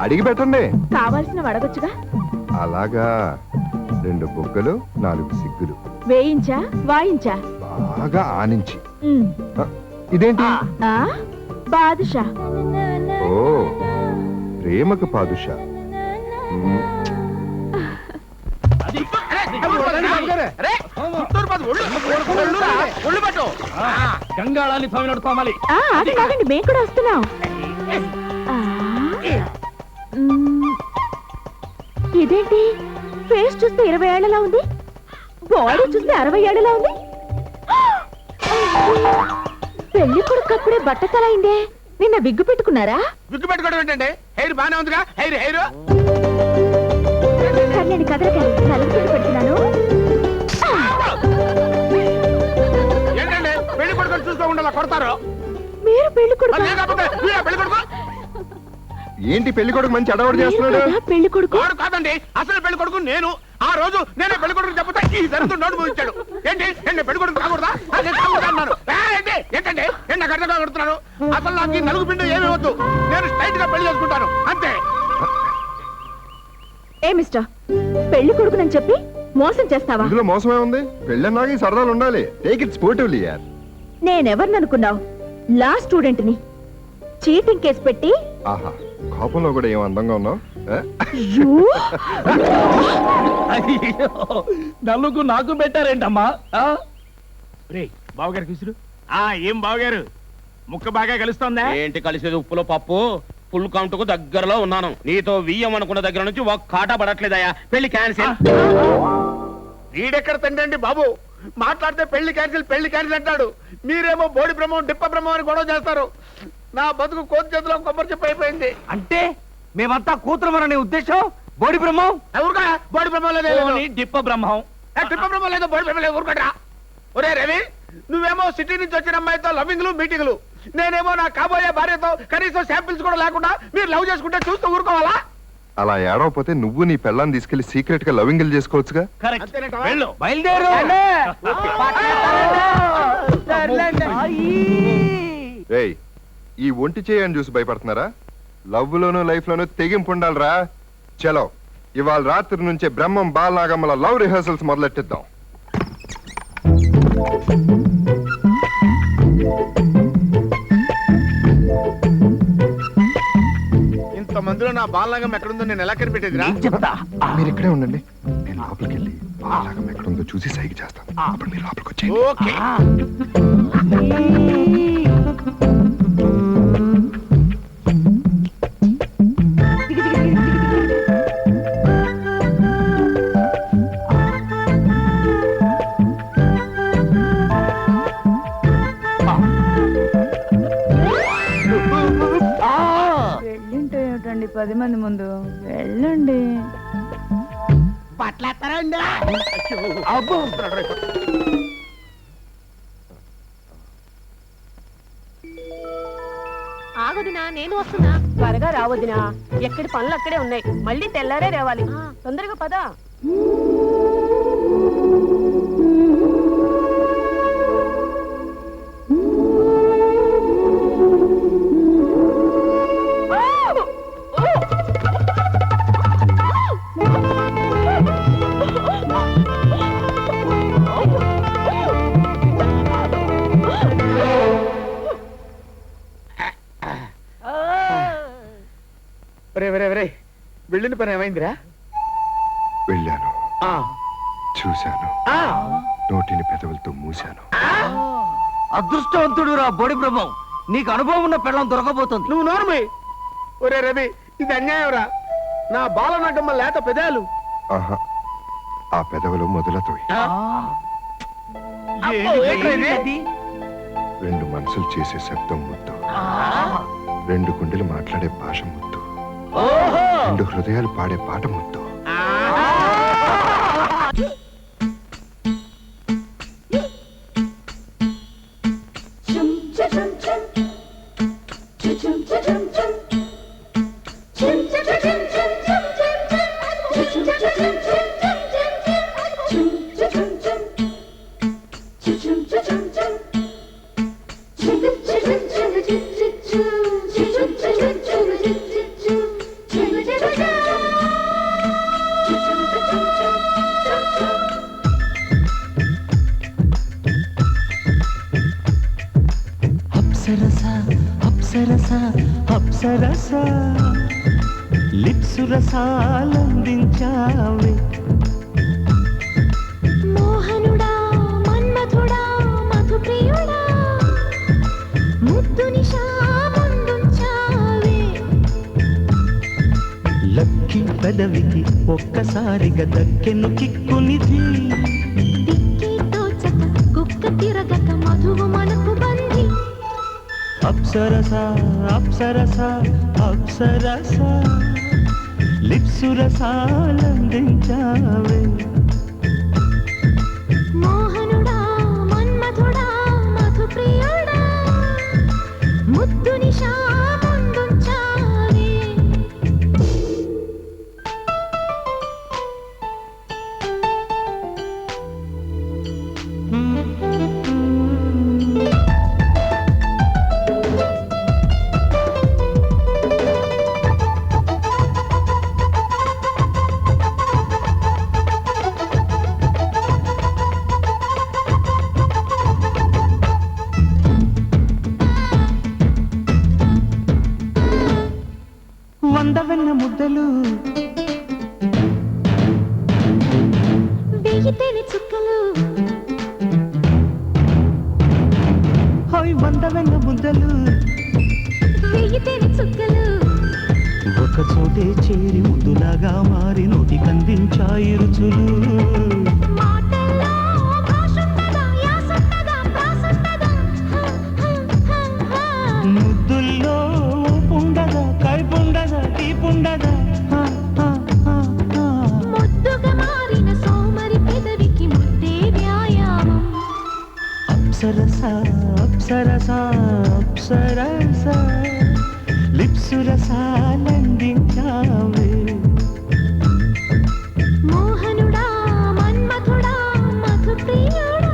అడిగి పెట్టండి. కావాల్సిన అడగొచ్చుగా. అలాగా 2 బుగ్గలు 4 సిగ్గులు. వేయించా వాయించా? బాగా ఆనించి. ఇదేంటి? బాదుషా. ఓ ప్రేమకు పాదుషా. గంగాళాన్ని తోమాలి. ఆగండి మేము కూడా వస్తున్నాం. ఇదేంటి ఫేస్ చూస్తే 20 ఏళ్లలా ఉంది, బాడీ చూస్తే 60 ఏళ్లలా ఉంది. పెళ్లి కొడుకు అప్పుడే బట్టతల అయిందే. నిన్న విగ్గు పెట్టుకున్నారా? విగ్గు పెట్టుకోవడం ఏంటండి? హెయిర్ బాగానే ఉందిగా. హెయిర్ నేను కదలకాలి నలుగురు పెడుతున్నాను. ఏంటండి పెళ్లి కొడుకు చూసుకోకుండా కొడతారు? మీరు పెళ్లి కొడుకు ఏంటి? పెళ్లి కొడుకు మంచి అడవాడు చేస్తున్నాడు. పెళ్లి కొడుకు కాదండి, అసలు పెళ్లి కొడుకు నేను. ఆ రోజు నేనే పెళ్లి కొడుకు చెప్తే ఈ దరిద్రం నోటు పోయించాడు. ఏంటి నేను పెళ్లి కొడుకు కాకూడదా? అన్నాను. ఏంటండి నాకు అర్థంగా కొడుతున్నాను. అసలు నాకు ఈ నలుగు పిండి ఏమీ వద్దు. నేను స్ట్రైట్ గా పెళ్లి చేసుకుంటాను అంతే. ఏ మిస్టర్, పెళ్లి కొడుకునని చెప్పి మోసం చేస్తావా? ఇందులో మోసమే ఉంది. పెళ్ళన్నాక ఈ సరదాలు ఉండాలి. టేక్ ఇట్ స్పోర్టివ్లీ యార్. నేనెవరిని అనుకున్నావు? లా స్టూడెంట్ ని చీటింగ్ కేసు పెట్టి. ఆహా, కోపంలో కూడా ఏం అందంగా ఉన్నావు. నలుగు నాకు పెట్టారేంటమ్మా? బావగారు కూసురు. ఏం బావగారు, ముక్క బాగా కలుస్తోందా? ఏంటి కలిసేది? ఉప్పులో పప్పు. ఫుల్ కౌంట్ కు దగ్గరలో ఉన్నాను. నీతో వియ్యం అనుకున్న దగ్గర నుంచి ఒక కాటా పడట్లేదయా. పెళ్లి క్యాన్సిల్. వీడెక్కడ తండ్రి బాబు, మాట్లాడితే పెళ్లి క్యాన్సిల్ అంటాడు. మీరేమో బోడి బ్రహ్మం డిప్ప బ్రహ్మం అని గొడవ చేస్తారు. నా బతుకు కోతి చేతిలో కొబ్బరి చెప్పి అయిపోయింది. అంటే మేమంతా కూతురమనే ఉద్దేశం? బోడి బ్రహ్మం ఎవరుగా? బోడి బ్రహ్మం లేదు, డిప్ప బ్రహ్మం. డిప్ప బ్రహ్మం లేదు, బోడి బ్రహ్మం లేదు. ఊరుకట్రా. ఒరే రవి, నువ్వేమో సిటీ నుంచి వచ్చిన అమ్మాయితో లవింగ్లు మీటింగ్లు, నేనేమో నా కాబోయే భార్యతో కనీసం శాంపిల్స్ కూడా లేకుండా మీరు లవ్ చేసుకుంటే చూస్తూ ఊరుకోవాలా? అలా ఏడవపోతే నువ్వు నీ పెళ్ళాన్ని తీసుకెళ్లి సీక్రెట్ గా లవింగిల్ చేసుకోవచ్చుగా. బయలుదేరు. ఈ ఒంటి చేయని చూసి భయపడుతున్నారా? లవ్ లోను లైఫ్ లోను తెగింపు ఉండాలరా. చలో, ఇవాళ రాత్రి నుంచే బ్రహ్మం బాలనాగమ్మల లవ్ రిహర్సల్స్ మొదలెట్టిద్దాం. ఇంతమందిలో నా బాలనాగం ఎక్కడుందో నేను ఎలా కనిపెట్టేదిరా? చెప్తా. మీరు ఇక్కడే ఉండండి, నేను లోపలికి వెళ్ళి బాలనాగం ఎక్కడుందో చూసి సైకి చేస్తాను. అప్పుడు మీరు లోపలికి వచ్చేయండి. ఓకే. వెళ్ళింటే ఏమిటండి 10 మంది ముందు? వెళ్ళండి. ఆగదునా, నేను వస్తున్నా. త్వరగా రావద్దునా, ఎక్కడి పనులు అక్కడే ఉన్నాయి. మళ్ళీ తెల్లారే రావాలి. తొందరగా పదా. వెళ్ళిన పని ఏమైందిరా? వెళ్ళాను, చూశాను, నోటిని పెదవులతో మూశాను. అదృష్టవంతుడు రా బోడి బ్రహ్మం. నీకు అనుభవం ఉన్న పెళ్ళం దొరకబోతుంది. నువ్వు నోర్మి. ఒరే రవి, ఇది అన్యాయంరా. నా బాలనాగమ్మ లేత పెదాలు. ఆహా, ఆ పెదవులు మొదలతో 2 మనసులు చేసే శబ్దం ముద్దు, 2 గుండెలు మాట్లాడే భాష ముద్దు, 2 హృదయాలు పాడే పాట ముద్దు. లిప్సు రసాలందించావే మోహనుడా మన్మథుడా మధుప్రియుడా ముద్దు నిశా ముందుంచావే లక్కి పెదవికి ఒక్కసారిగా దక్కెను కిక్కునిది దిక్కి తోచక కుక్క తిరగక మధువు మనకు బంధి అప్సరస అప్సరస అప్సరస లిప్సు రసాలందించావే మోహనుడా మన్మథుడా మధుప్రియుడా ముద్దు నిశా ముందుంచావే వందవెన్న ముద్దలు వెయ్యి తేనె చుక్కలు హోయ్ వందవెన్న ముద్దలు వెయ్యి తేనె చుక్కలు ఒక చోటే చేరి ముద్దులాగా మారి నోటికందించాయి రుచులు మాటల్లో భాషుండదా యాసుండదా ప్రాసుండదా ముద్దుల్లో ఉండదా కైపుండదా తీపుండదా ముద్దుగా మారిన సోమరి పెదవికి ముద్దే వ్యాయామం అప్సరస అప్సరస అప్సరస లిప్సు రసాలందించావే మోహనుడా మన్మథుడా మధుప్రియుడా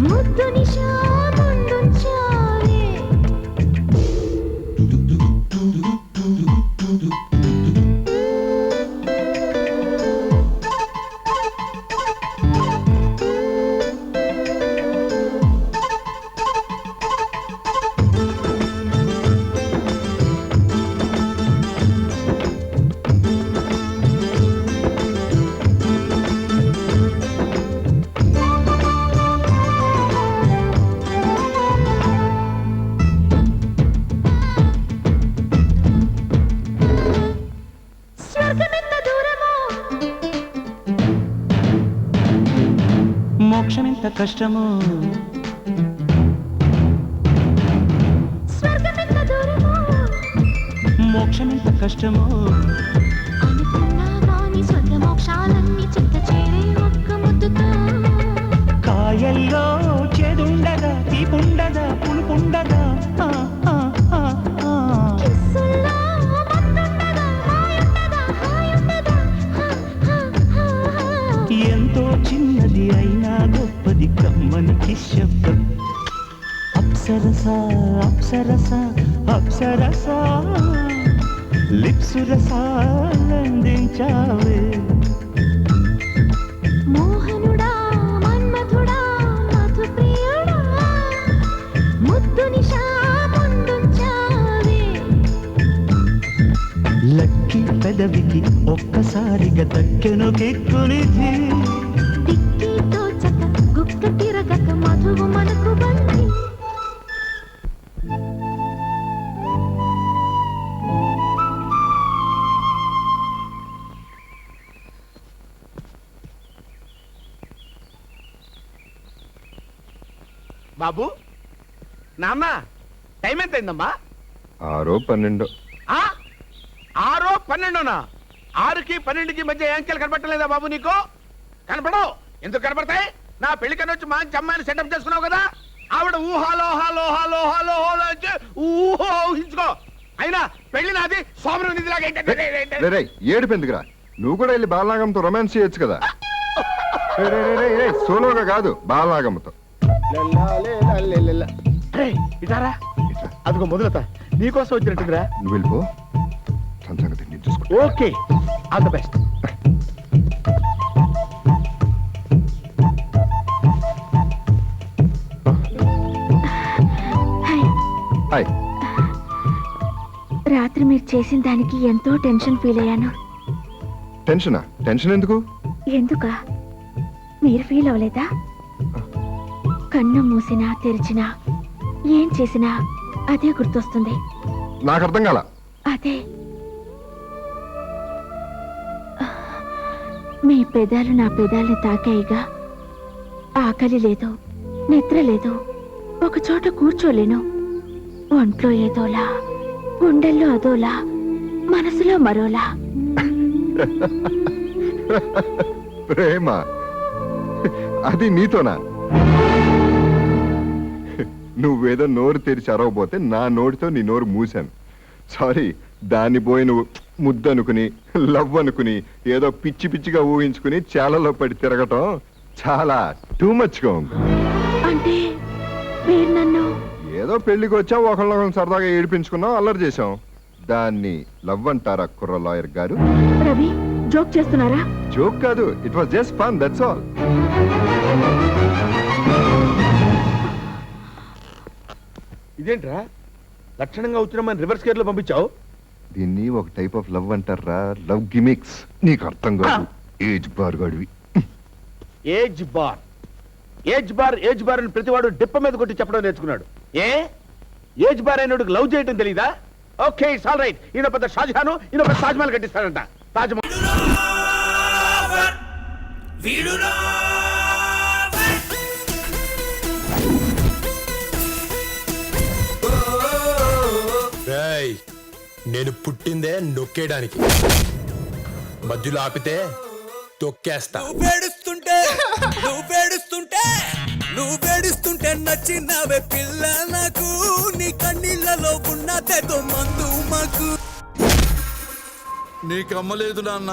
ముద్దు నిశా ముందుంచావే స్వర్గమెంత దూరమో మోక్షమెంత కష్టమో స్వర్గమెంత దూరమో మోక్షమెంత కష్టమో అనుకున్నా గాని స్వర్గ మోక్షాలన్నీ చిత్త చేరే ఒక్క ముద్దుతో కాయల్లో చేదుండదా తీపుండదా పులుపుండదా ఆ, ఆ, ఆ, ఆ. కిస్సుల్లో మత్తుండదా హాయుండదా హాయుండదా ఎంతో చిన్నది అయినా గొప్పది కమ్మనికి శబ్దం అప్సరస అప్సరస అప్సరస లిప్సు రసాలందించావే మోహనుడా మన్మథుడా మధుప్రియుడా ముద్దు నిశా ముందుంచావే లక్కి పెదవికి ఒక్కసారిగా దక్కెను కిక్కునిది దిక్కి తోచక గుక్క తిరగక మధువు మనకు బంధి బాబు నాన్న టైం ఎంత అయిందమ్మా 6-12 ఆ? 6-12నా 6కి 12కి మధ్య యాంకెల్ కనపడలేదా బాబు నీకు కనపడవు ఎందుకు కనపడతాయి నా పెళ్లి కనొచ్చి మంచి అమ్మాయిని సెటప్ చేసుకున్నావు కదా ఆవిడ ఊహించుకో అయినా పెళ్లి నాది సోమరం నిధిలాగా రే ఏడుపెందుకురా నువ్వు కూడా వెళ్ళి బాలనాగంతో రొమాన్స్ చేయొచ్చు కదా రేయ్, సోలోగా కాదు బాలనాగంతో ఇటారా అదిగో మొదలత నీకోసం వచ్చినట్టురా నువ్వు వెళ్ళిపో తన సంగతి నేను చూసుకుంటా okay all the best hi రాత్రి మీరు చేసిన దానికి ఎంతో టెన్షన్ ఫీల్ అయ్యాను. టెన్షనా? టెన్షన్ ఎందుకు? ఎందుకా? మీరు ఫీల్ అవ్వలేదా? కన్ను మూసినా తెరిచినా ఏం చేసినా అదే గుర్తొస్తుంది. నాకు అర్థం కాల. అదే మీ పెదాలు నా పెదాల్ని తాకాయిగా. ఆకలి లేదు, నిద్ర లేదు, ఒక చోట కూర్చోలేను. ఒంట్లో ఏదోలా, గుండెల్లో అదోలా, మనసులో మరోలా. ప్రేమ అది నీతోనా? నువ్వేదో నోరు తెరిచి అరవబోతే నా నోటితో నీ నోరు మూసాను. సారీ. దాన్ని పోయి నువ్వు ముద్దు అనుకుని, లవ్ అనుకుని, ఏదో పిచ్చి పిచ్చిగా ఊహించుకుని చాలలో పడి తిరగటం చాలా టూ మచ్గా ఉంది. అంటే మీరు నన్ను ఏదో పెళ్లికి వచ్చాం, ఒకళ్ళొకళ్ళని సరదాగా ఏడిపించుకున్నాం, అల్లరి చేసాం. దాన్ని లవ్ అంటారా కుర్ర లాయర్ గారు? రవి జోక్ చేస్తున్నారా? జోక్ కాదు, it was just fun, that's all. ఇదేంట్రా లక్షణంగా వచ్చిన మన రివర్స్ గేర్ లో పంపించావు? దీన్ని ఒక టైప్ ఆఫ్ లవ్ అంటారా, లవ్ గిమిక్స్. నీకు అర్థం కాదు, ఏజ్ బార్ గడివి. Age bar age bar age bar అని ప్రతివాడు డిప్ప మీద కొట్టి చెప్పడం నేర్చుకున్నాడు. ఏజ్ బార్ అయినోడికి లవ్ చేయటం తెలీదా? Okay, it's all right. ఈయన పెద్ద షాజహాను, ఈయన పెద్ద తాజ్మహల్ కట్టిస్తాడంట. తాజ్మహల్ రేయ్, నేను పుట్టిందే నొక్కేయడానికి, మధ్యలో ఆపితే తొక్కేస్తా. నువ్వేడుస్తుంటే నచ్చినవే పిల్ల నాకు, నీ కన్నీళ్ళలో ఉన్నదేదో మందు మాకు. నీకమ్మలేదు నాన్న,